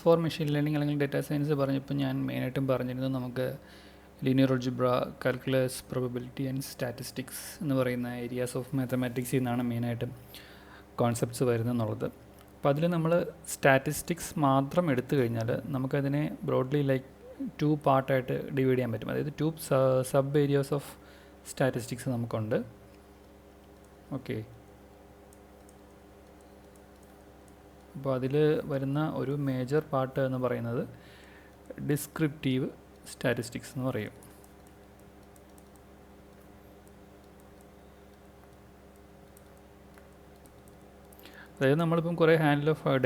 Four machine learning അല്ലെങ്കിൽ data science പറഞ്ഞപ്പോൾ ഞാൻ മെയിനായിട്ടും പറഞ്ഞിരുന്നത് നമുക്ക് linear algebra, calculus, probability and statistics എന്ന് പറയുന്ന ഏരിയാസ് ഓഫ് മാത്തമാറ്റിക്സിൽ നിന്നാണ് മെയിനായിട്ടും കോൺസെപ്റ്റ്സ് വരുന്നതെന്നുള്ളത്. അപ്പോൾ അതിൽ നമ്മൾ സ്റ്റാറ്റിസ്റ്റിക്സ് മാത്രം എടുത്തു കഴിഞ്ഞാൽ നമുക്കതിനെ ബ്രോഡ്ലി ലൈക്ക് 2 പാർട്ടായിട്ട് ഡിവൈഡ് ചെയ്യാൻ പറ്റും. അതായത് 2 സബ് ഏരിയാസ് ഓഫ് സ്റ്റാറ്റിസ്റ്റിക്സ് നമുക്കുണ്ട്. ഓക്കെ, അപ്പോൾ അതിൽ വരുന്ന ഒരു മേജർ പാർട്ട് എന്ന് പറയുന്നത് ഡിസ്ക്രിപ്റ്റീവ് സ്റ്റാറ്റിസ്റ്റിക്സ് എന്ന് പറയും. അതായത് നമ്മളിപ്പം കുറേ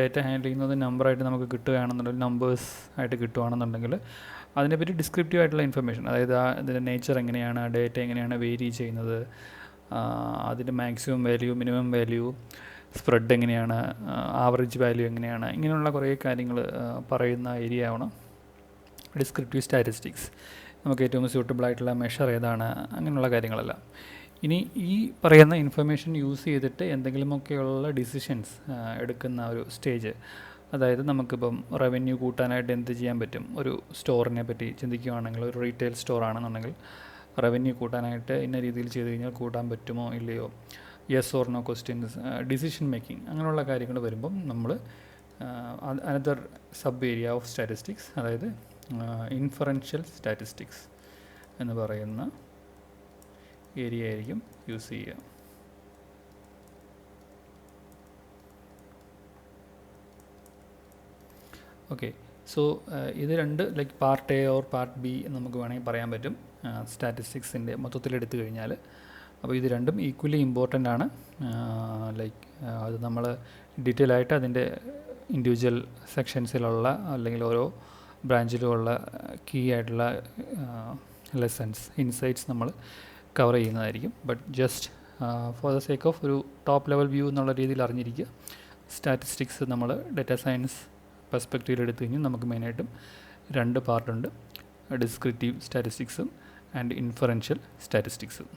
ഡേറ്റ ഹാൻഡിൽ ചെയ്യുന്നത് നമ്പറായിട്ട് നമുക്ക് കിട്ടുകയാണെന്നുണ്ടെങ്കിൽ, നമ്പേഴ്സ് ആയിട്ട് കിട്ടുകയാണെന്നുണ്ടെങ്കിൽ അതിനെപ്പറ്റി ഡിസ്ക്രിപ്റ്റീവ് ആയിട്ടുള്ള ഇൻഫർമേഷൻ, അതായത് അതിൻ്റെ നേച്ചർ എങ്ങനെയാണ്, ഡേറ്റ എങ്ങനെയാണ് വേരി ചെയ്യുന്നത്, അതിൻ്റെ maximum value, minimum value, spread എങ്ങനെയാണ്, ആവറേജ് വാല്യൂ എങ്ങനെയാണ്, ഇങ്ങനെയുള്ള കുറേ കാര്യങ്ങൾ പറയുന്ന ഏരിയ ആണ് ഡിസ്ക്രിപ്റ്റീവ് സ്റ്റാറ്റിസ്റ്റിക്സ്. നമുക്ക് ഏറ്റവും സ്യൂട്ടബിൾ ആയിട്ടുള്ള മെഷർ ഏതാണ്, അങ്ങനെയുള്ള കാര്യങ്ങളെല്ലാം. ഇനി ഈ പറയുന്ന ഇൻഫർമേഷൻ യൂസ് ചെയ്തിട്ട് എന്തെങ്കിലുമൊക്കെയുള്ള ഡിസിഷൻസ് എടുക്കുന്ന ഒരു സ്റ്റേജ്, അതായത് നമുക്കിപ്പം റവന്യൂ കൂട്ടാനായിട്ട് എന്ത് ചെയ്യാൻ പറ്റും, ഒരു സ്റ്റോറിനെ പറ്റി ചിന്തിക്കുകയാണെങ്കിൽ, ഒരു റീറ്റെയിൽ സ്റ്റോർ ആണെന്നുണ്ടെങ്കിൽ റവന്യൂ കൂട്ടാനായിട്ട് ഇന്ന രീതിയിൽ ചെയ്ത് കഴിഞ്ഞാൽ കൂട്ടാൻ പറ്റുമോ ഇല്ലയോ, yes or no questions, decision making, അങ്ങനെയുള്ള കാര്യങ്ങൾ വരുമ്പം നമ്മൾ another sub area of statistics, അതായത് ഇൻഫറൻഷ്യൽ സ്റ്റാറ്റിസ്റ്റിക്സ് എന്ന് പറയുന്ന ഏരിയ ആയിരിക്കും യൂസ് ചെയ്യുക. ഓക്കെ, സോ ഇത് രണ്ട് like part A or part B എന്ന് നമുക്ക് വേണമെങ്കിൽ പറയാൻ പറ്റും സ്റ്റാറ്റിസ്റ്റിക്സിൻ്റെ മൊത്തത്തിലെടുത്തു കഴിഞ്ഞാൽ. അപ്പോൾ ഇത് രണ്ടും ഈക്വലി ഇമ്പോർട്ടൻ്റ് ആണ്. ലൈക്ക് അത് നമ്മൾ ഡീറ്റെയിൽ ആയിട്ട് അതിൻ്റെ ഇൻഡിവിജ്വൽ സെക്ഷൻസിലുള്ള അല്ലെങ്കിൽ ഓരോ ബ്രാഞ്ചിലുമുള്ള കീ ആയിട്ടുള്ള ലെസൺസ്, ഇൻസൈറ്റ്സ് നമ്മൾ കവർ ചെയ്യുന്നതായിരിക്കും. But just for the sake of ഒരു ടോപ്പ് ലെവൽ വ്യൂ എന്നുള്ള രീതിയിൽ അറിഞ്ഞിരിക്കുക, സ്റ്റാറ്റിസ്റ്റിക്സ് നമ്മൾ ഡാറ്റാ സയൻസ് പെർസ്പെക്റ്റീവിൽ എടുത്തു കഴിഞ്ഞാൽ നമുക്ക് മെയിനായിട്ടും 2 പാർട്ടുണ്ട്, ഡിസ്ക്രിപ്റ്റീവ് സ്റ്റാറ്റിസ്റ്റിക്സും ആൻഡ് ഇൻഫറൻഷ്യൽ സ്റ്റാറ്റിസ്റ്റിക്സും.